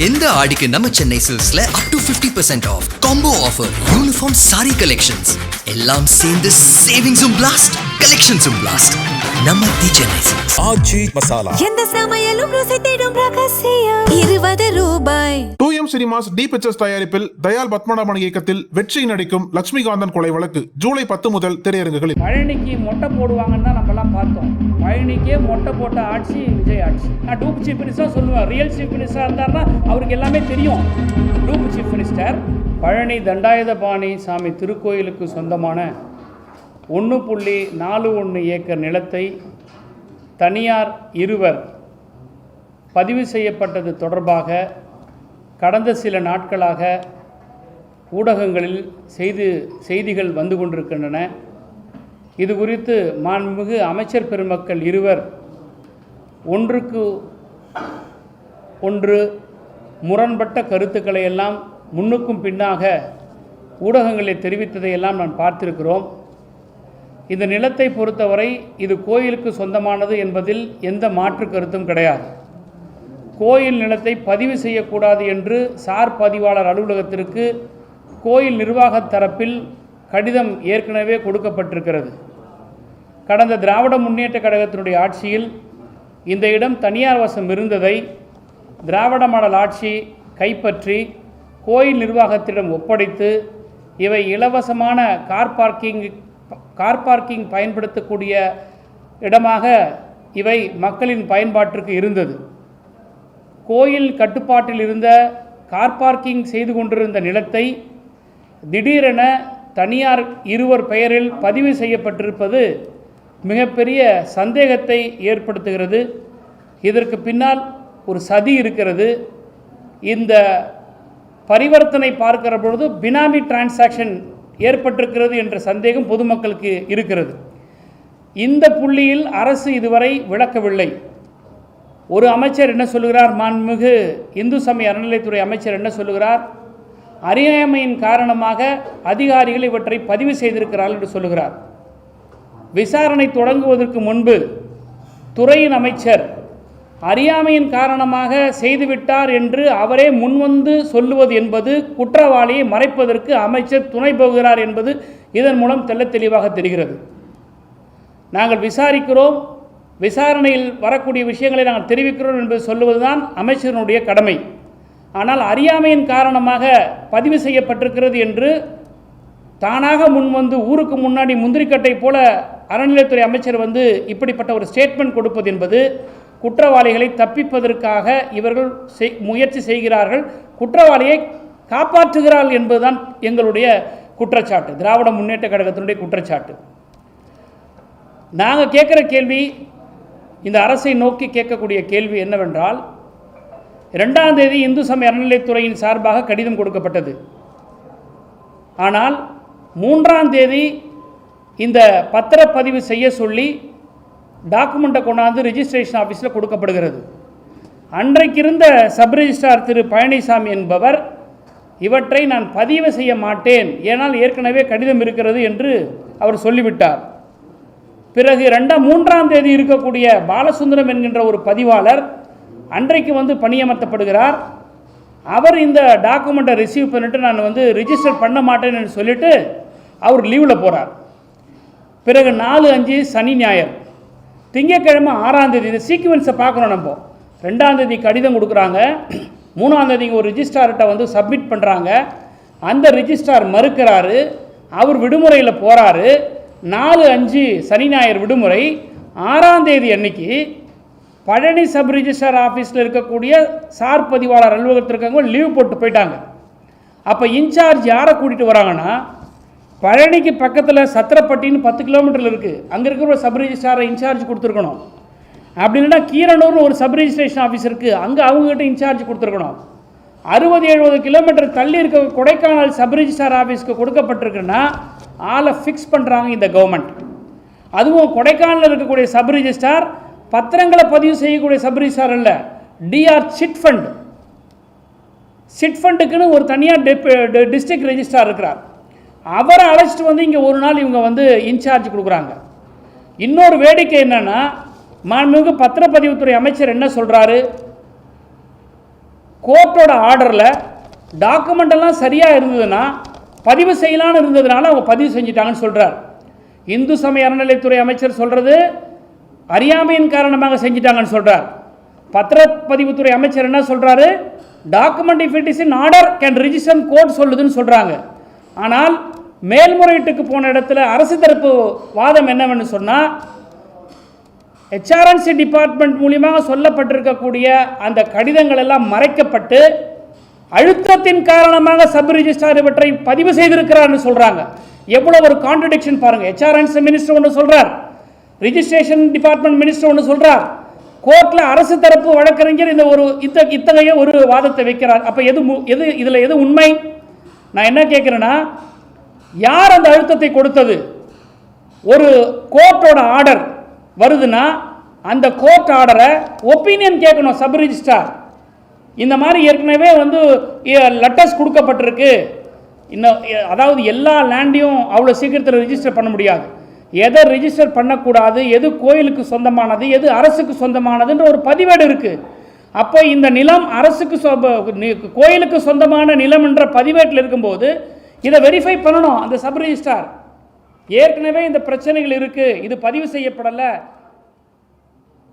இந்த ஆடிக்கு நம்ம சென்னை சில்க்ஸ்ல up to 50% off combo offer, uniform sari collections எல்லாம் சேர்ந்து சேவிங்ஸும் பிளாஸ்ட், கலெக்ஷன்ஸும் பிளாஸ்ட். நம்ம தி சென்னை சில்க்ஸ். ஆச்சி மசாலா எந்த சமையலும் ருசி தேடும் ரகசியம் ₹20. 2M சினிமாஸ் டி பிக்சர்ஸ் தயாரிப்பில் தயால் பத்மநாபன் இயக்கத்தில் வெற்றி நடிக்கும் லட்சுமிகாந்தன் கொலை வழக்கு ஜூலை 10 முதல் திரையரங்குகளில். பழனிக்கு மொட்டை போடுவாங்கன்னு தான் நம்மலாம் பார்த்தோம். பழனிக்கே மொட்டை போட்ட ஆட்சி விஜய் ஆட்சி. நான் டூப் சீஃப் மினிஸ்டர் சொல்லுவேன். ரியல் சீஃப் மினிஸ்டராக இருந்தார்னா அவருக்கு எல்லாமே தெரியும். Dupe chief minister. Palani Dhandayuthapani Swamy திருக்கோயிலுக்கு சொந்தமான 1.41 ஏக்கர் நிலத்தை தனியார் இருவர் பதிவு செய்யப்பட்டது தொடர்பாக கடந்த சில நாட்களாக ஊடகங்களில் செய்திகள் வந்து கொண்டிருக்கின்றன. இது குறித்து மாண்புமிகு அமைச்சர் பெருமக்கள் இருவர் ஒன்றுக்கு ஒன்று முரண்பட்ட கருத்துக்களை எல்லாம் முன்னுக்கும் பின்னாக ஊடகங்களில் தெரிவித்ததையெல்லாம் நான் பார்த்திருக்கிறோம். இந்த நிலத்தை பொறுத்தவரை இது கோயிலுக்கு சொந்தமானது என்பதில் எந்த மாற்று கருத்தும் கிடையாது. கோயில் நிலத்தை பதிவு செய்யக்கூடாது என்று சார் பதிவாளர் அலுவலகத்திற்கு கோயில் நிர்வாக தரப்பில் கடிதம் ஏற்கனவே கொடுக்கப்பட்டிருக்கிறது. கடந்த திராவிட முன்னேற்ற கழகத்தினுடைய ஆட்சியில் இந்த இடம் தனியார் வசம் இருந்ததை திராவிட மாடல் ஆட்சி கைப்பற்றி கோயில் நிர்வாகத்திடம் ஒப்படைத்து இவை இலவசமான கார் பார்க்கிங் பயன்படுத்தக்கூடிய இடமாக இவை மக்களின் பயன்பாட்டிற்கு இருந்தது. கோயில் கட்டுப்பாட்டில் இருந்த கார் பார்க்கிங் செய்து கொண்டிருந்த நிலத்தை திடீரென தனியார் இருவர் பெயரில் பதிவு செய்யப்பட்டிருப்பது மிகப்பெரிய சந்தேகத்தை ஏற்படுத்துகிறது. இதற்கு பின்னால் ஒரு சதி இருக்கிறது. இந்த பரிவர்த்தனை பார்க்கிற பொழுது பினாமி டிரான்சாக்ஷன் ஏற்பட்டிருக்கிறது என்ற சந்தேகம் பொதுமக்களுக்கு இருக்கிறது. இந்த புள்ளியில் அரசு இதுவரை விளக்கவில்லை. ஒரு அமைச்சர் என்ன சொல்லுகிறார், மாண்புமிகு இந்து சமய அறநிலையத்துறை அமைச்சர் என்ன சொல்லுகிறார், அறியாமையின் காரணமாக அதிகாரிகள் இவற்றை பதிவு செய்திருக்கிறார்கள் என்று சொல்லுகிறார். விசாரணை தொடங்குவதற்கு முன்பு துறையின் அமைச்சர் அறியாமையின் காரணமாக செய்துவிட்டார் என்று அவரே முன்வந்து சொல்லுவது என்பது குற்றவாளியை மறைப்பதற்கு அமைச்சர் துணை போகிறார் என்பது இதன் மூலம் தெள்ளத் தெளிவாக தெரிகிறது. நாங்கள் விசாரிக்கிறோம், விசாரணையில் வரக்கூடிய விஷயங்களை நாங்கள் தெரிவிக்கிறோம் என்பது சொல்லுவதுதான் அமைச்சரினுடைய கடமை. ஆனால் அறியாமையின் காரணமாக பதிவு செய்யப்பட்டிருக்கிறது என்று தானாக முன்வந்து ஊருக்கு முன்னாடி முந்திரிக்கட்டை போல அறநிலையத்துறை அமைச்சர் வந்து இப்படிப்பட்ட ஒரு ஸ்டேட்மெண்ட் கொடுப்பது என்பது குற்றவாளிகளை தப்பிப்பதற்காக இவர்கள் முயற்சி செய்கிறார்கள், குற்றவாளியை காப்பாற்றுகிறார்கள் என்பதுதான் எங்களுடைய குற்றச்சாட்டு, திராவிட முன்னேற்ற கழகத்தினுடைய குற்றச்சாட்டு. நாங்கள் கேட்குற கேள்வி, இந்த அரசை நோக்கி கேட்கக்கூடிய கேள்வி என்னவென்றால், 2ஆம் தேதி இந்து சமய அறநிலையத்துறையின் சார்பாக கடிதம் கொடுக்கப்பட்டது. ஆனால் 3ஆம் தேதி இந்த பத்திரப்பதிவு செய்ய சொல்லி டாக்குமெண்ட்டை கொண்டாந்து ரிஜிஸ்ட்ரேஷன் ஆஃபீஸில் கொடுக்கப்படுகிறது. அன்றைக்கு இருந்த சப் ரிஜிஸ்ட்ரார் திரு பழனிசாமி என்பவர் இவற்றை நான் பதிவு செய்ய மாட்டேன், ஏனால் ஏற்கனவே கடிதம் இருக்கிறது என்று அவர் சொல்லிவிட்டார். பிறகு 3ஆம் தேதி இருக்கக்கூடிய பாலசுந்தரம் என்கின்ற ஒரு பதிவாளர் அன்றைக்கு வந்து பணியமர்த்தப்படுகிறார். அவர் இந்த டாக்குமெண்ட்டை ரிசீவ் பண்ணிட்டு நான் வந்து ரிஜிஸ்டர் பண்ண மாட்டேன்னு சொல்லிவிட்டு அவர் லீவில் போகிறார். பிறகு 4-5 சனி ஞாயிறு, திங்கட்கிழமை 6ஆம் தேதி, இந்த சீக்வன்ஸை பார்க்கணும். நம்ம 2ஆம் தேதி கடிதம் கொடுக்குறாங்க, 3ஆம் தேதி ஒரு ரிஜிஸ்ட்ரார்கிட்ட வந்து சப்மிட் பண்ணுறாங்க. அந்த ரிஜிஸ்ட்ரார் மறுக்கிறாரு, அவர் விடுமுறையில் போகிறாரு. 4-5 சனி ஞாயிறு விடுமுறை. 6ஆம் தேதி அன்னைக்கு பழனி சப் ரிஜிஸ்ட்ரார் ஆஃபீஸில் இருக்கக்கூடிய சார் பதிவாளர் அலுவலகத்தில் இருக்கவங்க லீவ் போட்டு போயிட்டாங்க. அப்போ இன்சார்ஜ் யாரை கூட்டிகிட்டு வராங்கன்னா, பழனிக்கு பக்கத்தில் சத்திரப்பட்டின்னு 10 கிலோமீட்டரில் இருக்குது, அங்கே இருக்கிற ஒரு சப் ரிஜிஸ்ட்ராரை இன்சார்ஜ் கொடுத்துருக்கணும். அப்படி இல்லைன்னா கீரனூர்னு ஒரு சப் ரிஜிஸ்ட்ரேஷன் ஆஃபீஸ் இருக்குது, அங்கே அவங்ககிட்ட இன்சார்ஜ் கொடுத்துருக்கணும். 60-70 கிலோமீட்டர் தள்ளி இருக்க கொடைக்கானல் சப் ரிஜிஸ்ட்ரார் ஆஃபீஸ்க்கு கொடுக்கப்பட்டிருக்குன்னா ஆளை ஃபிக்ஸ் பண்ணுறாங்க இந்த கவர்மெண்ட். அதுவும் கொடைக்கானலில் இருக்கக்கூடிய சப் ரிஜிஸ்ட்ரார் பத்திரங்களை பதிவு செய்யக்கூடிய சப் ரிஜிஸ்ட்ரார் இல்லை, டிஆர் சிட் ஃபண்டுக்குன்னு ஒரு தனியார் டிஸ்ட்ரிக்ட் ரெஜிஸ்ட்ரார் இருக்கிறார். அவரை அழைச்சிட்டு வந்து இங்கே ஒரு நாள் இவங்க வந்து இன்சார்ஜ் கொடுக்குறாங்க. இன்னொரு வேடிக்கை என்னென்னா, மாண்புமிகு பத்திரப்பதிவுத்துறை அமைச்சர் என்ன சொல்கிறாரு, கோர்ட்டோட ஆர்டரில் டாக்குமெண்ட் எல்லாம் சரியாக இருந்ததுன்னா பதிவு செய்யலான்னு இருந்ததுனால அவங்க பதிவு செஞ்சிட்டாங்கன்னு சொல்கிறார். இந்து சமய அறநிலைத்துறை அமைச்சர் சொல்கிறது அறியாமையின் காரணமாக செஞ்சிட்டாங்கன்னு சொல்கிறார். பத்திரப்பதிவுத்துறை அமைச்சர் என்ன சொல்கிறாரு, document if it is in order can register court சொல்லுதுன்னு சொல்கிறாங்க. ஆனால் மேல்முறையீட்டுக்கு போன இடத்துல அரசு தரப்பு வாதம் என்னவென்னு சொன்னால், HRNC டிபார்ட்மெண்ட் மூலியமாக சொல்லப்பட்டிருக்கக்கூடிய அந்த கடிதங்கள் எல்லாம் மறைக்கப்பட்டு அழுத்தத்தின் காரணமாக சப் ரிஜிஸ்ட்ரார் இவற்றை பதிவு செய்திருக்கிறார்னு சொல்றாங்க. எவ்வளவு ஒரு கான்ட்ரடிக்ஷன் பாருங்க. HRNC மினிஸ்டர் ஒன்று சொல்றார், ரிஜிஸ்ட்ரேஷன் டிபார்ட்மெண்ட் மினிஸ்டர் ஒன்று சொல்றார், கோர்ட்ல அரசு தரப்பு வழக்கறிஞர் இந்த ஒரு இத்தகைய ஒரு வாதத்தை வைக்கிறார். அப்ப எது உண்மை? நான் என்ன கேட்கிறேன்னா, யார் அந்த அழுத்தத்தை கொடுத்தது? ஒரு கோர்ட்டோட ஆர்டர் வருதுன்னா அந்த கோர்ட் ஆர்டரை ஒப்பீனியன் கேட்கணும் சப் ரிஜிஸ்ட்ரார். இந்த மாதிரி ஏற்கனவே வந்து லெட்டர்ஸ் கொடுக்கப்பட்டிருக்கு, இன்னும் அதாவது எல்லா லேண்டையும் அவ்வளோ சீக்கிரத்தில் ரிஜிஸ்டர் பண்ண முடியாது. எதை ரிஜிஸ்டர் பண்ணக்கூடாது, எது கோயிலுக்கு சொந்தமானது, எது அரசுக்கு சொந்தமானதுன்ற ஒரு பதிவேடு இருக்குது. அப்போ இந்த நிலம் அரசுக்கு கோயிலுக்கு சொந்தமான நிலம் என்ற பதிவேட்டில் இருக்கும்போது இதை வெரிஃபை பண்ணணும் அந்த சப் ரிஜிஸ்ட்ரார். ஏற்கனவே இந்த பிரச்சனைகள் இருக்குது, இது பதிவு செய்யப்படலை,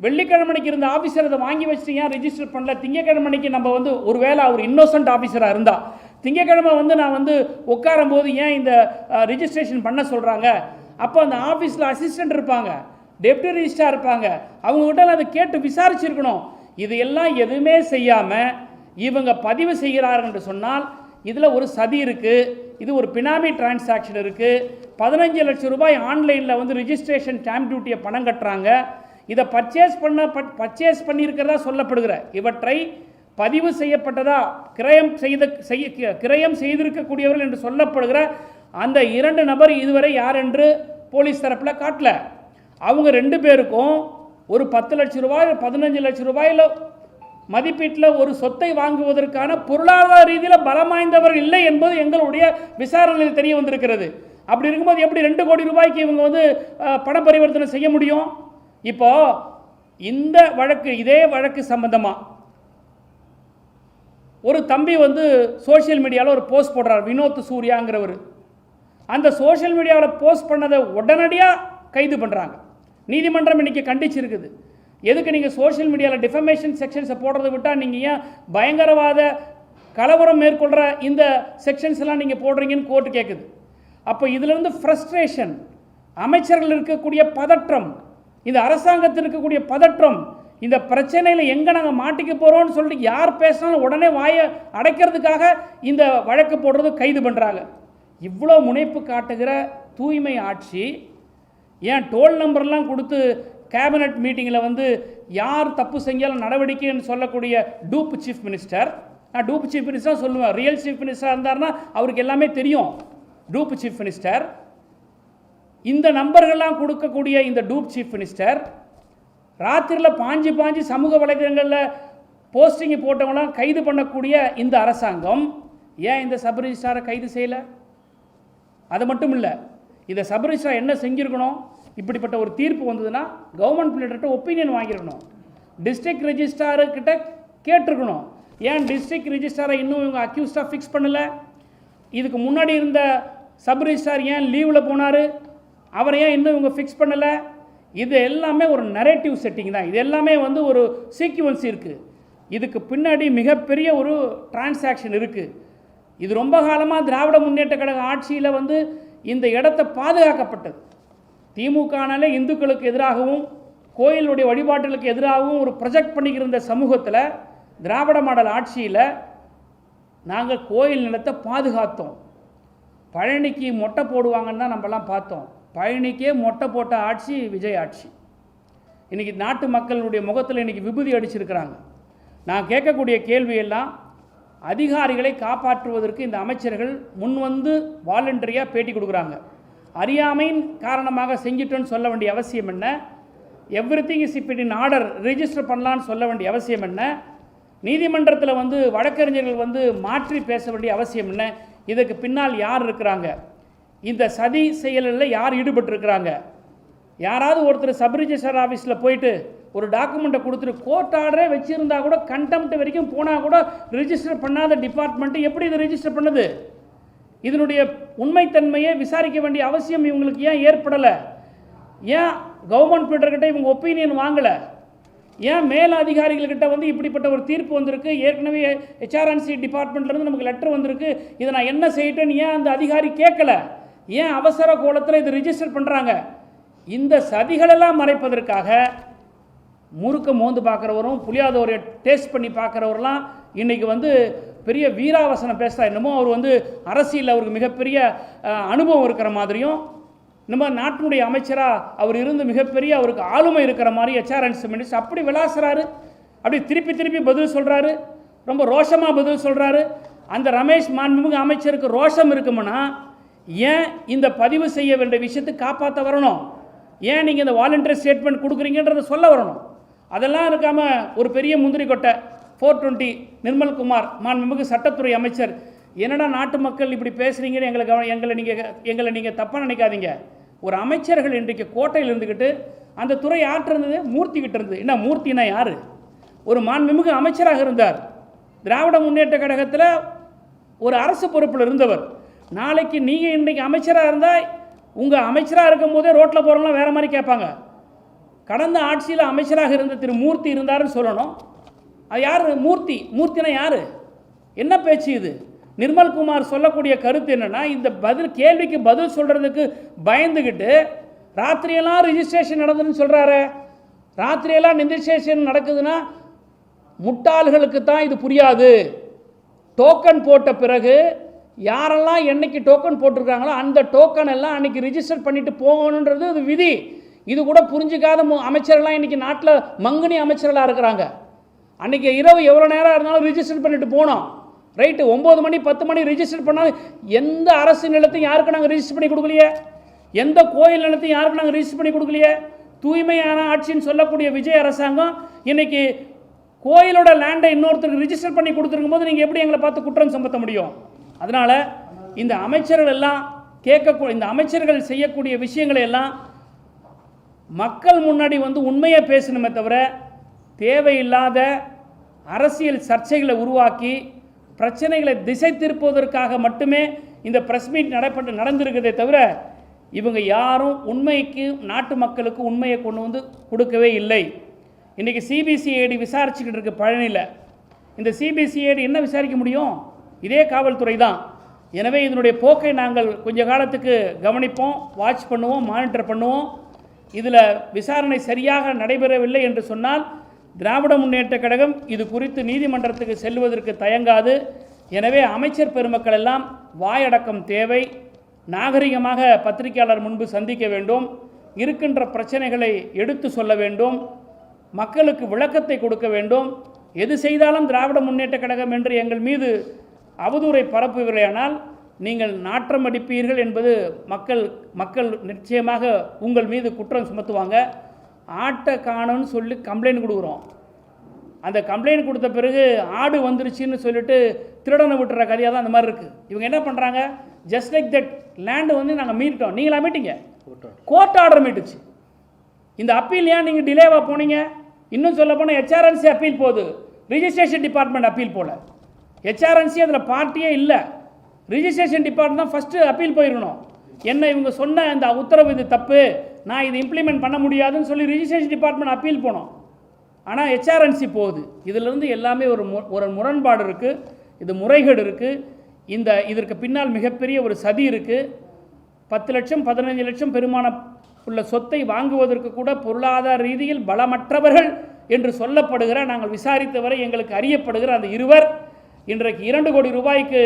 வெள்ளிக்கிழமைக்கு இருந்த ஆஃபீஸர் அதை வாங்கி வச்சுட்டு ஏன் ரிஜிஸ்டர் பண்ணல, திங்கக்கிழமைக்கு நம்ம வந்து ஒரு வேளை அவர் இன்னோசன்ட் ஆஃபீஸராக இருந்தால் திங்கக்கிழமை வந்து நான் வந்து உட்காரும் போது ஏன் இந்த ரிஜிஸ்ட்ரேஷன் பண்ண சொல்கிறாங்க? அப்போ அந்த ஆஃபீஸில் அசிஸ்டன்ட் இருப்பாங்க, டெப்டி ரிஜிஸ்ட்ரார் இருப்பாங்க, அவங்ககிட்ட அதை கேட்டு விசாரிச்சிருக்கணும். இது எல்லாம் எதுவுமே செய்யாமல் இவங்க பதிவு செய்கிறார்கள் என்று சொன்னால் இதில் ஒரு சதி இருக்குது, இது ஒரு பினாமி டிரான்சாக்ஷன் இருக்குது. 15 லட்சம் ரூபாய் ஆன்லைனில் வந்து ரிஜிஸ்ட்ரேஷன் ஸ்டாம்ப் டியூட்டியை பணம் கட்டுறாங்க. இதை பர்ச்சேஸ் பண்ணியிருக்கிறதா சொல்லப்படுகிற இவற்றை பதிவு செய்யப்பட்டதா கிரயம் செய்திருக்கக்கூடியவர்கள் என்று சொல்லப்படுகிற அந்த 2 நபர் இதுவரை யார் என்று போலீஸ் தரப்பில் காட்டல. அவங்க 2 பேருக்கும் ஒரு 10 லட்சம் ரூபாய் 15 லட்சம் ரூபாயில் மதிப்பீட்டில் ஒரு சொத்தை வாங்குவதற்கான பொருளாதார ரீதியில் பலம் வாய்ந்தவர் இல்லை என்பது எங்களுடைய விசாரணையில் தெரிய வந்திருக்கிறது. அப்படி இருக்கும்போது எப்படி 2 கோடி ரூபாய்க்கு இவங்க வந்து பண பரிவர்த்தனை செய்ய முடியும்? இப்போ இந்த வழக்கு, இதே வழக்கு சம்பந்தமாக ஒரு தம்பி வந்து சோஷியல் மீடியாவில் ஒரு போஸ்ட் போடுறார், வினோத் சூர்யாங்கிறவர். அந்த சோஷியல் மீடியாவில் போஸ்ட் பண்ணதை உடனடியாக கைது பண்ணுறாங்க. நீதிமன்றம் இன்னைக்கு கண்டிச்சிருக்குது. எதுக்கு நீங்கள் சோஷியல் மீடியாவில் டிஃபமேஷன் செக்ஷன்ஸை போடுறதை விட்டால் நீங்கள் ஏன் பயங்கரவாத கலவரம் மேற்கொள்கிற இந்த செக்ஷன்ஸ் எல்லாம் நீங்கள் போடுறீங்கன்னு கோர்ட்டு கேட்குது. அப்போ இதிலிருந்து ஃப்ரஸ்ட்ரேஷன், அமைச்சர்கள் இருக்கக்கூடிய பதற்றம், இந்த அரசாங்கத்தில் இருக்கக்கூடிய பதற்றம், இந்த பிரச்சனையில் எங்கே நாங்கள் மாட்டிக்க போகிறோம்னு சொல்லிட்டு யார் பேசினாலும் உடனே வாயை அடைக்கிறதுக்காக இந்த வழக்கு போடுறது கைது பண்ணுறாங்க. இவ்வளோ முனைப்பு காட்டுகிற தூய்மை ஆட்சி ஏன் டோல் நம்பர்லாம் கொடுத்து கேபினட் மீட்டிங்கில் வந்து யார் தப்பு செஞ்சாலும் நடவடிக்கைன்னு சொல்லக்கூடிய டூப் சீஃப் மினிஸ்டர், நான் டூப் சீஃப் மினிஸ்டர் சொல்லுவேன், ரியல் சீஃப் மினிஸ்டராக இருந்தார்னா அவருக்கு எல்லாமே தெரியும். டூப் சீஃப் மினிஸ்டர் இந்த நம்பர்கள்லாம் கொடுக்கக்கூடிய இந்த டூப் சீஃப் மினிஸ்டர் ராத்திரியில் பாஞ்சு சமூக வலைதளங்களில் போஸ்டிங்கை போட்டவங்களாம் கைது பண்ணக்கூடிய இந்த அரசாங்கம் ஏன் இந்த சப் ரிஜிஸ்ட்ராரை கைது செய்யலை? அது மட்டும் இல்லை, இந்த சப் ரிஜிஸ்ட்ரார் என்ன செஞ்சுருக்கணும்? இப்படிப்பட்ட ஒரு தீர்ப்பு வந்ததுன்னா கவர்மெண்ட் பிளேட்டர்கிட்ட ஒப்பீனியன் வாங்கியிருக்கணும், டிஸ்ட்ரிக்ட் ரெஜிஸ்ட்ரார்கிட்ட கேட்டிருக்கணும். ஏன் டிஸ்ட்ரிக்ட் ரெஜிஸ்ட்ராரை இன்னும் இவங்க அக்யூஸ்டாக ஃபிக்ஸ் பண்ணலை? இதுக்கு முன்னாடி இருந்த சப் ரிஜிஸ்ட்ரார் ஏன் லீவில் போனார்? அவரை ஏன் இன்னும் இவங்க ஃபிக்ஸ் பண்ணலை? இது எல்லாமே ஒரு நரேட்டிவ் செட்டிங் தான். இது எல்லாமே வந்து ஒரு சீக்வன்ஸ் இருக்குது. இதுக்கு பின்னாடி மிகப்பெரிய ஒரு டிரான்சாக்ஷன் இருக்குது. இது ரொம்ப காலமாக திராவிட முன்னேற்ற கழக ஆட்சியில் வந்து இந்த இடத்தை பாதுகாக்கப்பட்டது. திமுகனாலே இந்துக்களுக்கு எதிராகவும் கோயிலுடைய வழிபாட்டுகளுக்கு எதிராகவும் ஒரு ப்ரொஜெக்ட் பண்ணிக்கிற இந்த சமூகத்தில் திராவிட மாடல் ஆட்சியில் நாங்கள் கோயில் நிலத்தை பாதுகாத்தோம். பழனிக்கு மொட்டை போடுவாங்கன்னு தான் நம்மலாம் பார்த்தோம். பழனிக்கே மொட்டை போட்ட ஆட்சி விஜய் ஆட்சி. இன்றைக்கி நாட்டு மக்களுடைய முகத்தில் இன்றைக்கி விபூதி அடிச்சிருக்கிறாங்க. நான் கேட்கக்கூடிய கேள்வியெல்லாம், அதிகாரிகளை காப்பாற்றுவதற்கு இந்த அமைச்சர்கள் முன்வந்து வாலண்டரியாக பேட்டி கொடுக்குறாங்க. அறியாமையின் காரணமாக செஞ்சிட்டோன்னு சொல்ல வேண்டிய அவசியம் என்ன? எவ்ரிதிங் இஸ் இப் இன் ஆர்டர், ரிஜிஸ்டர் பண்ணலான்னு சொல்ல வேண்டிய அவசியம் என்ன? நீதிமன்றத்தில் வந்து வழக்கறிஞர்கள் வந்து மாற்றி பேச வேண்டிய அவசியம் என்ன? இதுக்கு பின்னால் யார் இருக்கிறாங்க? இந்த சதி செயலில் யார் ஈடுபட்டிருக்கிறாங்க? யாராவது ஒருத்தர் சப் ரிஜிஸ்டர் ஆஃபீஸில் போயிட்டு ஒரு டாக்குமெண்ட்டை கொடுத்துட்டு கோர்ட் ஆர்டரே வச்சுருந்தா கூட கண்டெம்ட் வரைக்கும் போனால் கூட ரிஜிஸ்டர் பண்ணாத டிபார்ட்மெண்ட்டு எப்படி இதை ரிஜிஸ்டர் பண்ணுது? இதனுடைய உண்மைத்தன்மையை விசாரிக்க வேண்டிய அவசியம் இவங்களுக்கு ஏன் ஏற்படலை? ஏன் கவர்மெண்ட் பீட்டர்கிட்ட இவங்க ஒப்பீனியன் வாங்கலை? ஏன் மேல் அதிகாரிகள்கிட்ட வந்து இப்படிப்பட்ட ஒரு தீர்ப்பு வந்திருக்கு, ஏற்கனவே ஹெச்ஆர்என்சி டிபார்ட்மெண்ட்லேருந்து நமக்கு லெட்டர் வந்திருக்கு, இதை நான் என்ன செய்யட்டேன்னு ஏன் அந்த அதிகாரி கேட்கல? ஏன் அவசர கோலத்தில் இது ரிஜிஸ்டர் பண்ணுறாங்க? இந்த சதிகளெல்லாம் மறைப்பதற்காக முறுக்க மோந்து பார்க்குறவரும் புளியாதவரை டேஸ்ட் பண்ணி பார்க்குறவரெலாம் இன்றைக்கி வந்து பெரிய வீராவசனம் பேசுகிறா. என்னமோ அவர் வந்து அரசியல் அவருக்கு மிகப்பெரிய அனுபவம் இருக்கிற மாதிரியும், நம்ம நாட்டினுடைய அமைச்சராக அவர் இருந்து மிகப்பெரிய அவருக்கு ஆளுமை இருக்கிற மாதிரி ஹெச்ஆர்என்சி மினிஸ்டர் அப்படி விளாசுறாரு, அப்படி திருப்பி திருப்பி பதில் சொல்கிறாரு, ரொம்ப ரோஷமாக பதில் சொல்கிறாரு. அந்த ரமேஷ் மாண்புமிகு அமைச்சருக்கு ரோஷம் இருக்குமுன்னா ஏன் இந்த பதிவு செய்ய வேண்டிய விஷயத்தை காப்பாற்ற வரணும்? ஏன் நீங்கள் இந்த வாலண்டரி ஸ்டேட்மெண்ட் கொடுக்குறீங்கன்றதை சொல்ல வரணும். அதெல்லாம் இருக்காமல் ஒரு பெரிய முந்திரி கொட்டை 420 நிர்மல்குமார் மாண்புமிகு சட்டத்துறை அமைச்சர், என்னடா நாட்டு மக்கள் இப்படி பேசுகிறீங்கன்னு எங்களை நீங்கள் தப்பாக நினைக்காதீங்க. ஒரு அமைச்சர்கள் இன்றைக்கு கோட்டையில் இருந்துக்கிட்டு அந்த துறை ஆற்றிருந்தது மூர்த்திக்கிட்டு இருந்தது. என்ன மூர்த்தினா யார்? ஒரு மாண்புமிகு அமைச்சராக இருந்தார், திராவிட முன்னேற்ற கழகத்தில் ஒரு அரசு பொறுப்பில் இருந்தவர். நாளைக்கு நீங்கள் இன்றைக்கி அமைச்சராக இருந்தால் உங்கள் அமைச்சராக இருக்கும் போதே ரோட்டில் போகிறவங்களாம் வேறு மாதிரி கேட்பாங்க. கடந்த ஆட்சியில் அமைச்சராக இருந்த திரு மூர்த்தி இருந்தாருன்னு சொல்லணும். அது யார் மூர்த்தி? மூர்த்தினா யார்? என்ன பேச்சு இது? நிர்மல்குமார் சொல்லக்கூடிய கருத்து என்னென்னா, இந்த கேள்விக்கு பதில் சொல்கிறதுக்கு பயந்துக்கிட்டு ராத்திரியெல்லாம் ரிஜிஸ்ட்ரேஷன் நடந்ததுன்னு சொல்கிறாரு. ராத்திரியெல்லாம் ரிஜிஸ்ட்ரேஷன் நடக்குதுன்னா முட்டாள்களுக்கு தான் இது புரியாது. டோக்கன் போட்ட பிறகு யாரெல்லாம் என்னைக்கு டோக்கன் போட்டிருக்காங்களோ அந்த டோக்கன் எல்லாம் அன்றைக்கி ரிஜிஸ்டர் பண்ணிவிட்டு போகணுன்றது அது விதி. இது கூட புரிஞ்சிக்காத அமைச்சர்கள்லாம் இன்றைக்கி நாட்டில் மங்குனி அமைச்சர்களாக இருக்கிறாங்க. அன்றைக்கி இரவு எவ்வளோ நேரம் இருந்தாலும் ரிஜிஸ்டர் பண்ணிட்டு போனோம். ரைட்டு, 9 மணி 10 மணி ரிஜிஸ்டர் பண்ணால் எந்த அரசு நிலத்தையும் யாருக்கு நாங்கள் ரிஜிஸ்டர் பண்ணி கொடுக்கலையே, எந்த கோயில் நிலத்தையும் யாருக்கு நாங்கள் ரிஜிஸ்டர் பண்ணி கொடுக்கலையே. தூய்மையான ஆட்சின்னு சொல்லக்கூடிய விஜய் அரசாங்கம் இன்றைக்கி கோயிலோட லேண்டை இன்னொருத்தருக்கு ரிஜிஸ்டர் பண்ணி கொடுத்துருக்கும் போது நீங்கள் எப்படி எங்களை பார்த்து குற்றம் சுமத்த முடியும்? அதனால் இந்த அமைச்சர்கள் எல்லாம் இந்த அமைச்சர்கள் செய்யக்கூடிய விஷயங்களை எல்லாம் மக்கள் முன்னாடி வந்து உண்மையை பேசணுமே தவிர தேவையில்லாத அரசியல் சர்ச்சைகளை உருவாக்கி பிரச்சனைகளை திசை திருப்புவதற்காக மட்டுமே இந்த பிரஸ் மீட் நடந்திருக்கிறதே தவிர இவங்க யாரும் உண்மைக்கு நாட்டு மக்களுக்கு உண்மையை கொண்டு வந்து கொடுக்கவே இல்லை. இன்றைக்கி சிபிசிஐடி விசாரிச்சுக்கிட்டு இருக்கு பழனியில். இந்த சிபிசிஐடி என்ன விசாரிக்க முடியும்? இதே காவல்துறை தான். எனவே இதனுடைய போக்கை நாங்கள் கொஞ்ச காலத்துக்கு கவனிப்போம், வாட்ச் பண்ணுவோம், மானிட்டர் பண்ணுவோம். இதில் விசாரணை சரியாக நடைபெறவில்லை என்று சொன்னால் திராவிட முன்னேற்ற கழகம் இது குறித்து நீதிமன்றத்துக்கு செல்வதற்கு தயங்காது. எனவே அமைச்சர் பெருமக்கள் எல்லாம் வாயடக்கம் தேவை. நாகரிகமாக பத்திரிகையாளர் முன்பு சந்திக்க வேண்டும், இருக்கின்ற பிரச்சனைகளை எடுத்து சொல்ல வேண்டும், மக்களுக்கு விளக்கத்தை கொடுக்க வேண்டும். எது செய்தாலும் திராவிட முன்னேற்ற கழகம் என்று எங்கள் மீது அவதூறை பரப்புவீர்களானால் நீங்கள் நாற்றம் அடிப்பீர்கள் என்பது மக்கள் நிச்சயமாக உங்கள் மீது குற்றம் சுமத்துவாங்க. ஆட்டை காணும்னு சொல்லி கம்ப்ளைண்ட் கொடுக்குறோம். அந்த கம்ப்ளைண்ட் கொடுத்த பிறகு ஆடு வந்துருச்சுன்னு சொல்லிட்டு திருடனை விட்டுற கதையாக தான் அந்த மாதிரி இருக்குது. இவங்க என்ன பண்ணுறாங்க, ஜஸ்ட் லைக் தட் லேண்டு வந்து நாங்கள் மீட்டோம், நீங்களா மீட்டிங்க, கோர்ட் ஆர்டர் மீட்டுச்சு. இந்த அப்பீல் ஏன் நீங்கள் டிலேவாக போனீங்க? இன்னும் சொல்ல போனால் ஹெச்ஆர்என்சி அப்பீல் போகுது, ரிஜிஸ்ட்ரேஷன் டிபார்ட்மெண்ட் அப்பீல் போல. ஹெச்ஆர்என்சி அதில் பார்ட்டியே இல்லை, ரிஜிஸ்ட்ரேஷன் டிபார்ட்மெண்ட் தான் ஃபஸ்ட்டு அப்பீல் போயிருக்கணும். என்ன இவங்க சொன்ன இந்த உத்தரவு இது தப்பு, நான் இது இம்ப்ளிமெண்ட் பண்ண முடியாதுன்னு சொல்லி ரிஜிஸ்ட்ரேஷன் டிபார்ட்மெண்ட் அப்பீல் போனோம். ஆனால் ஹெச்ஆர்என்சி போகுது. இதிலிருந்து எல்லாமே ஒரு முரண்பாடு இருக்குது, இது முறைகேடு இருக்குது. இதற்கு பின்னால் மிகப்பெரிய ஒரு சதி இருக்குது. 10 லட்சம் 15 லட்சம் பெருமான உள்ள சொத்தை வாங்குவதற்கு கூட பொருளாதார ரீதியில் பலமற்றவர்கள் என்று சொல்லப்படுகிற, நாங்கள் விசாரித்தவரை எங்களுக்கு அறியப்படுகிற அந்த இருவர் இன்றைக்கு 2 கோடி ரூபாய்க்கு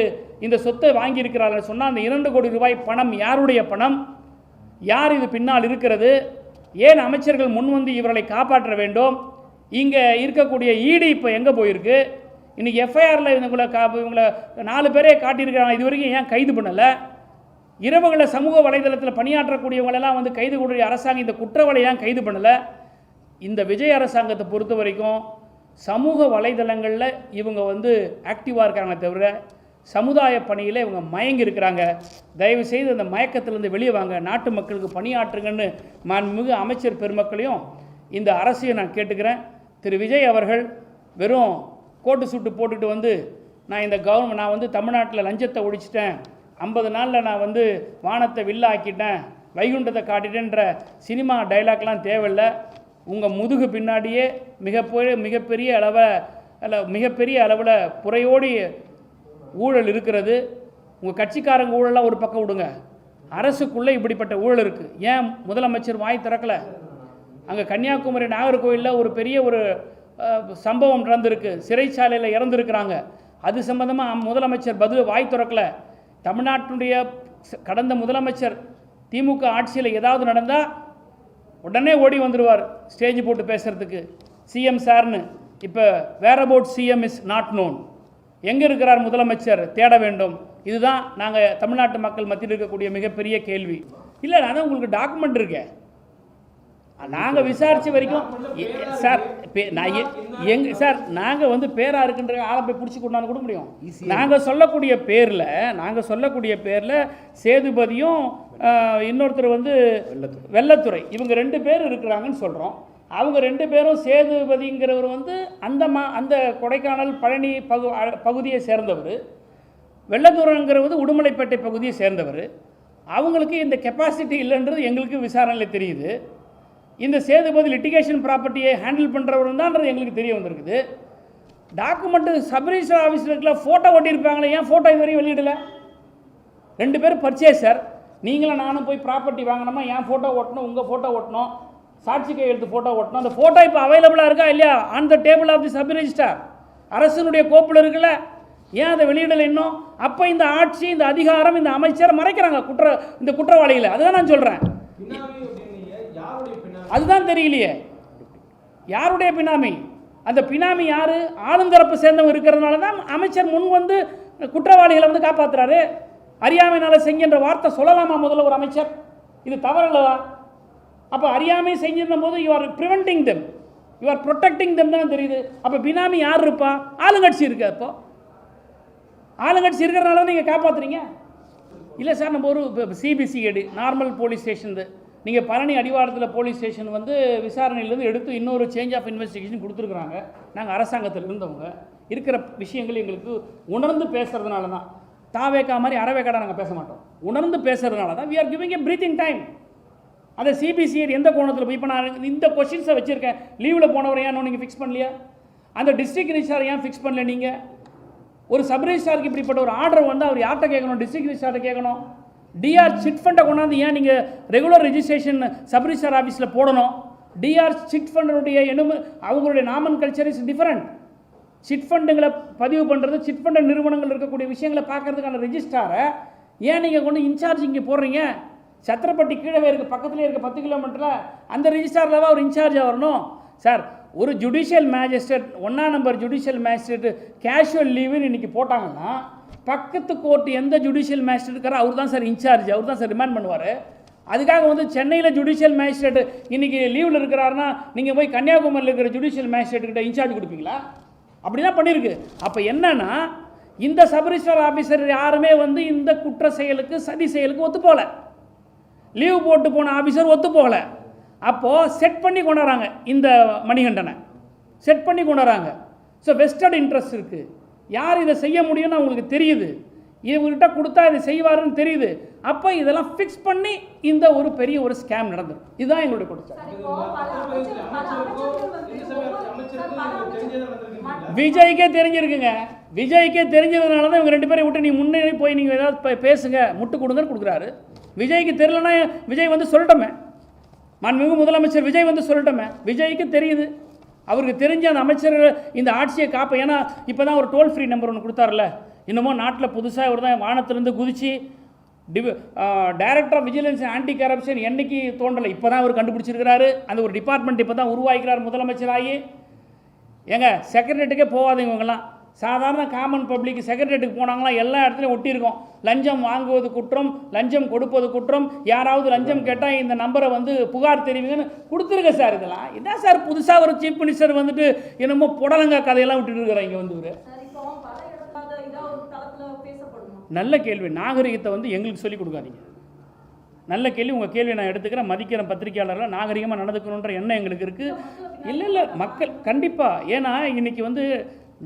இந்த சொத்தை வாங்கியிருக்கிறார்கள் சொன்னால் அந்த 2 கோடி ரூபாய் பணம் யாருடைய பணம்? யார் இது பின்னால் இருக்கிறது? ஏன் அமைச்சர்கள் முன்வந்து இவர்களை காப்பாற்ற வேண்டும்? இங்கே இருக்கக்கூடிய ஈடு இப்போ எங்கே போயிருக்கு? இன்றைக்கி எஃப்ஐஆரில் இவங்களை 4 பேரே காட்டியிருக்கிறாங்க, இது வரைக்கும் ஏன் கைது பண்ணலை? இரவுகளில் சமூக வலைதளத்தில் பணியாற்றக்கூடியவங்களெல்லாம் வந்து கைது கூடிய அரசாங்கம் இந்த குற்றவாளி ஏன் கைது பண்ணலை? இந்த விஜய் அரசாங்கத்தை பொறுத்த வரைக்கும் சமூக வலைதளங்களில் இவங்க வந்து ஆக்டிவாக இருக்காங்க தவிர சமுதாய பணியில் இவங்க மயங்கி இருக்கிறாங்க. தயவுசெய்து அந்த மயக்கத்திலேருந்து வெளியே வாங்க, நாட்டு மக்களுக்கு பணியாற்றுங்கன்னு மாண்புமிகு அமைச்சர் பெருமக்களையும் இந்த அரசையும் நான் கேட்டுக்கிறேன். திரு விஜய் அவர்கள் வெறும் கோட்டு சூட்டு போட்டுட்டு வந்து நான் இந்த நான் வந்து தமிழ்நாட்டில் லஞ்சத்தை ஒழிச்சிட்டேன், 50 நாளில் நான் வந்து வானத்தை வில்லாக்கிட்டேன், வைகுண்டத்தை காட்டிட்டேன்ற சினிமா டைலாக்லாம் தேவையில்லை. உங்கள் முதுகு பின்னாடியே மிகப்பெரிய அளவில் புறையோடி ஊழல் இருக்கிறது. உங்கள் கட்சிக்காரங்க ஊழலாம் ஒரு பக்கம் விடுங்க, அரசுக்குள்ளே இப்படிப்பட்ட ஊழல் இருக்குது. ஏன் முதலமைச்சர் வாய் திறக்கலை? அங்கே கன்னியாகுமரி நாகர்கோவிலில் ஒரு பெரிய சம்பவம் நடந்திருக்கு, சிறைச்சாலையில் இறந்துருக்கிறாங்க. அது சம்பந்தமாக முதலமைச்சர் வாய் திறக்கலை. தமிழ்நாட்டினுடைய கடந்த முதலமைச்சர் திமுக ஆட்சியில் ஏதாவது நடந்தால் உடனே ஓடி வந்துடுவார் ஸ்டேஜ் போட்டு பேசுகிறதுக்கு, சிஎம் சார்னு. இப்போ where about CM is not known. எங்கே இருக்கிறார் முதலமைச்சர், தேட வேண்டும். இதுதான் நாங்கள் தமிழ்நாட்டு மக்கள் மத்தியில் இருக்கக்கூடிய மிகப்பெரிய கேள்வி. இல்லை, நான் உங்களுக்கு டாக்குமெண்ட் இருக்கேன், நாங்கள் விசாரித்த வரைக்கும் சார். சார் நாங்கள் வந்து பேராக இருக்குன்ற ஆளை போய் பிடிச்சி கொண்டாந்து கொடுக்க முடியும். நாங்கள் சொல்லக்கூடிய பேரில் சேதுபதியும் இன்னொருத்தர் வந்து வெள்ளத்துறை, இவங்க 2 பேர் இருக்கிறாங்கன்னு சொல்கிறோம். அவங்க 2 பேரும், சேதுபதிங்கிறவர் வந்து அந்த கொடைக்கானல் பழனி பகுதியை சேர்ந்தவர், வெள்ளத்துறைங்கிறவர் உடுமலைப்பேட்டை பகுதியை சேர்ந்தவர். அவங்களுக்கு இந்த கெப்பாசிட்டி இல்லைன்றது எங்களுக்கு விசாரணையில் தெரியுது. இந்த சேதுபதி லிட்டிகேஷன் ப்ராப்பர்ட்டியை ஹேண்டில் பண்ணுறவர் தான்ன்றது எங்களுக்கு தெரிய வந்திருக்குது. டாக்குமெண்ட்டு சப் ரிஜிஸ்டர் ஆஃபீஸில் இருக்கல ஃபோட்டோ ஒட்டியிருப்பாங்களே, ஏன் ஃபோட்டோ இதுவரையும் வெளியிடலை? 2 பேரும் பர்ச்சேசர், நீங்களும் நானும் போய் ப்ராப்பர்ட்டி வாங்கினோமா, ஏன் ஃபோட்டோ ஓட்டணும், உங்கள் ஃபோட்டோ ஓட்டணும், சாட்சி கையெழுத்து ஃபோட்டோ ஓட்டணும். அந்த ஃபோட்டோ இப்போ அவைலபிளாக இருக்கா இல்லையா? On the table of the sub register, அரசனுடைய கோப்பில் இருக்குல்ல, ஏன் அதை வெளியிடலை இன்னும்? அப்போ இந்த ஆட்சி, இந்த அதிகாரம், இந்த அமைச்சர் மறைக்கிறாங்க இந்த குற்றவாளிகளை. அதுதான் நான் சொல்கிறேன். அதுதான் தெரியலையே, யாருடைய பினாமி? அந்த பினாமி யாரு? ஆளுந்தரப்பு சேர்ந்தவங்க இருக்கிறதுனால தான் அமைச்சர் முன் வந்து குற்றவாளிகளை வந்து காப்பாற்றுறாரு. அறியாமையினால செஞ்சன்ற வார்த்தை சொல்லலாமா முதல்ல ஒரு அமைச்சர்? இது தவறல்லவா? அப்போ அறியாமை செஞ்சிருந்த போது you are preventing them, you are protecting them தான் தெரியுது. அப்போ பினாமி யார் இருப்பா? ஆளுங்கட்சி இருக்கு. அப்போ ஆளுங்கட்சி இருக்கிறதுனால தான் நீங்கள் காப்பாற்றுறீங்க. இல்லை சார், நம்ம ஒரு சிபிசிஐடி நார்மல் போலீஸ் ஸ்டேஷன், நீங்கள் பழனி அடிவாரத்தில் போலீஸ் ஸ்டேஷன் வந்து விசாரணையிலேருந்து எடுத்து இன்னொரு சேஞ்ச் ஆஃப் இன்வெஸ்டிகேஷன் கொடுத்துருக்குறாங்க. நாங்கள் அரசாங்கத்தில் இருந்தவங்க இருக்கிற விஷயங்கள் எங்களுக்கு உணர்ந்து பேசுகிறதுனால தான், தாவேக்கா மாதிரி அறவேக்காடாக நாங்கள் பேச மாட்டோம். உணர்ந்து பேசுகிறதுனால தான் we are giving a breathing time. அந்த சிபிசிஐடி எந்த கோணத்தில் போய் இப்போ நான் இந்த கொஷின்ஸை வச்சுருக்கேன். லீவில் போனவரை ஏன் நீங்கள் ஃபிக்ஸ் பண்ணலையா? அந்த டிஸ்ட்ரிக்ட் ரிஜிஸ்ட்ரார் ஏன் ஃபிக்ஸ் பண்ணல? நீங்கள் ஒரு சப் ரிஜிஸ்ட்ராருக்கு இப்படிப்பட்ட ஒரு ஆர்டர் வந்து அவர் யார்கிட்ட கேட்கணும்? டிஸ்ட்ரிக்ட் ரிஜிஸ்ட்ரார்ட்ட கேட்கணும். டிஆர் சிட் ஃபண்டை கொண்டாந்து ஏன் நீங்கள் ரெகுலர் ரெஜிஸ்ட்ரேஷன் சப் ரிஜிஸ்ட்ரார் ஆஃபீஸில் போடணும்? டிஆர் சிட் ஃபண்டுடைய அவங்களுடைய நாமன் கல்ச்சர் இஸ் டிஃபரெண்ட். சிட் ஃபண்டுங்களை பதிவு பண்ணுறது, சிட் ஃபண்ட் நிறுவனங்கள் இருக்கக்கூடிய விஷயங்களை பார்க்கறதுக்கான ரெஜிஸ்ட்ராரை ஏன் நீங்கள் கொண்டு இன்சார்ஜ் இங்கே போடுறீங்க? சத்திரப்பட்டி கீழே இருக்குது, பக்கத்துலேயே இருக்குது, 10 கிலோமீட்டரில். அந்த ரெஜிஸ்ட்ராரில் ஒரு இன்சார்ஜாக வரணும். சார், ஒரு ஜுடிஷியல் மேஜிஸ்ட்ரேட் 1ஆம் நம்பர் ஜுடிஷியல் மேஜிஸ்ட்ரேட்டு கேஷுவல் லீவுன்னு இன்றைக்கி போட்டாங்கன்னா பக்கத்து கோர்ட்டு எந்த ஜுடிஷியல் மேஜிஸ்ட்ரேட் இருக்காரோ அவர் தான் சார் இன்சார்ஜ், அவர் தான் சார் ரிமாண்ட் பண்ணுவார். அதுக்காக வந்து சென்னையில் ஜுடிஷியல் மேஜிஸ்ட்ரேட் இன்றைக்கி லீவில் இருக்கிறாருன்னா நீங்கள் போய் கன்னியாகுமரியில் இருக்கிற ஜுடிஷியல் மேஜிஸ்ட்ரேட்டுக்கிட்ட இன்சார்ஜ் கொடுப்பீங்களா? அப்படி தான் பண்ணியிருக்கு. அப்போ என்னன்னா, இந்த சப் ரிஜிஸ்ட்ரார் ஆஃபீஸர் யாருமே வந்து இந்த குற்ற செயலுக்கு, சதி செயலுக்கு ஒத்து போகல. லீவ் போட்டு போன ஆஃபீஸர் ஒத்து போகல. அப்போது செட் பண்ணி கொண்டாடுறாங்க, இந்த மணிகண்டனை செட் பண்ணி கொண்டாடுறாங்க. ஸோ வெஸ்டட் இன்ட்ரெஸ்ட் இருக்குது. யார் இதை செய்ய முடியும்னு அவங்களுக்கு தெரியுது, இவர்கிட்ட கொடுத்தா இதை செய்வாருன்னு தெரியுது. அப்போ இதெல்லாம் ஃபிக்ஸ் பண்ணி இந்த ஒரு பெரிய ஒரு ஸ்கேம் நடந்தது. இதுதான் எங்களுடைய குற்றச்சாட்டு. விஜய்க்கே தெரிஞ்சிருக்குங்க. விஜய்க்கே தெரிஞ்சதுனால தான் இவங்க 2 பேரை விட்டு நீ முன்னேறி போய் நீங்கள் ஏதாவது பேசுங்க, முட்டு கொடுங்கன்னு கொடுக்குறாரு. விஜய்க்கு தெரியலன்னா விஜய் வந்து சொல்லட்டோமே, மாண்புமிகு முதலமைச்சர் விஜய் வந்து சொல்லட்டோமே. விஜய்க்கு தெரியுது, அவருக்கு தெரிஞ்ச அந்த அமைச்சர்கள் இந்த ஆட்சியை காப்ப. ஏன்னா இப்போ தான் ஒரு டோல் ஃப்ரீ நம்பர் ஒன்று கொடுத்தாருல, இன்னமும் நாட்டில் புதுசாக இவர் தான் வானத்திலேருந்து குதிச்சு director of vigilance anti corruption என்றைக்கு தோன்றலை, இப்போ தான் அவர் கண்டுபிடிச்சிருக்கிறாரு. அந்த ஒரு டிபார்ட்மெண்ட் இப்போ தான் உருவாக்கிறார் முதலமைச்சராகி. ஏங்க, செக்ரட்டரியேட்டுக்கே போகாதீங்க இவங்கெல்லாம். சாதாரண காமன் பப்ளிக் செக்ரட்டரியேட்டுக்கு போனாங்களாம், எல்லா இடத்துலையும் ஒட்டியிருக்கோம். லஞ்சம் வாங்குவது குற்றம், லஞ்சம் கொடுப்பது குற்றம், யாராவது லஞ்சம் கேட்டால் இந்த நம்பரை வந்து புகார் தெரிவிங்கன்னு கொடுத்துருக்க சார். இதெல்லாம் என்ன சார் புதுசாக ஒரு சீஃப் மினிஸ்டர் வந்துட்டு என்னமோ புடலங்க கதையெல்லாம் விட்டுட்டு இருக்கிறாங்க இங்கே வந்து. நல்ல கேள்வி. நாகரிகத்தை வந்து எங்களுக்கு சொல்லிக் கொடுக்காதீங்க. நல்ல கேள்வி. உங்கள் கேள்வி நான் எடுத்துக்கிறேன், மதிக்கிறேன். பத்திரிகையாளர்கள் நாகரிகமாக நடந்துக்கணுன்ற எண்ணம் எங்களுக்கு இருக்குது. இல்லை மக்கள் கண்டிப்பாக. ஏன்னா இன்றைக்கி வந்து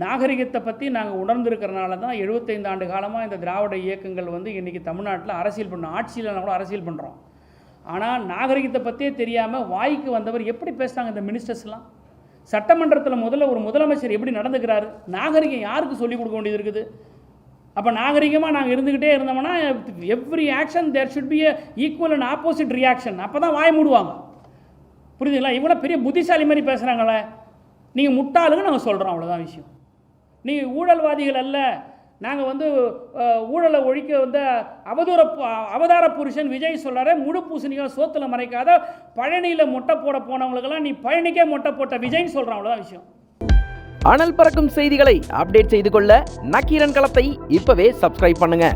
நாகரிகத்தை பற்றி நாங்கள் உணர்ந்திருக்கிறனால தான் 75 ஆண்டு காலமாக இந்த திராவிட இயக்கங்கள் வந்து இன்றைக்கி தமிழ்நாட்டில் அரசியல் பண்ணோம். ஆட்சியில் கூட அரசியல் பண்ணுறோம். ஆனால் நாகரிகத்தை பற்றியே தெரியாமல் வாய்க்கு வந்தவர் எப்படி பேசுகிறாங்க இந்த மினிஸ்டர்ஸ்லாம்? சட்டமன்றத்தில் ஒரு முதலமைச்சர் எப்படி நடந்துக்கிறாரு? நாகரிகம் யாருக்கு சொல்லிக் கொடுக்க வேண்டியது இருக்குது? அப்போ நாகரிகமாக நாங்கள் இருந்துக்கிட்டே இருந்தோம்னா every action there should be a equal and opposite reaction. அப்போ தான் வாய் மூடுவாங்க. புரியுதுங்களா? இவ்வளோ பெரிய புத்திசாலி மாதிரி பேசுகிறாங்களே, நீங்கள் முட்டாளுங்க நாங்கள் சொல்கிறோம், அவ்வளோதான் விஷயம். நீங்கள் ஊழல்வாதிகள் அல்ல, நாங்கள் வந்து ஊழலை ஒழிக்க வந்து அவதார புருஷன் விஜய் சொல்கிறாரு, முழு பூசணிக்காக சோத்தில் மறைக்காத பழனியில் மொட்டை போட போனவங்களுக்கெல்லாம் நீ பழனிக்கே மொட்டை போட்ட விஜய்ன்னு சொல்கிறான், அவ்வளோதான் விஷயம். அனல் பறக்கும் செய்திகளை அப்டேட் செய்து கொள்ள நக்கீரன் களத்தை இப்பவே சப்ஸ்கிரைப் பண்ணுங்க.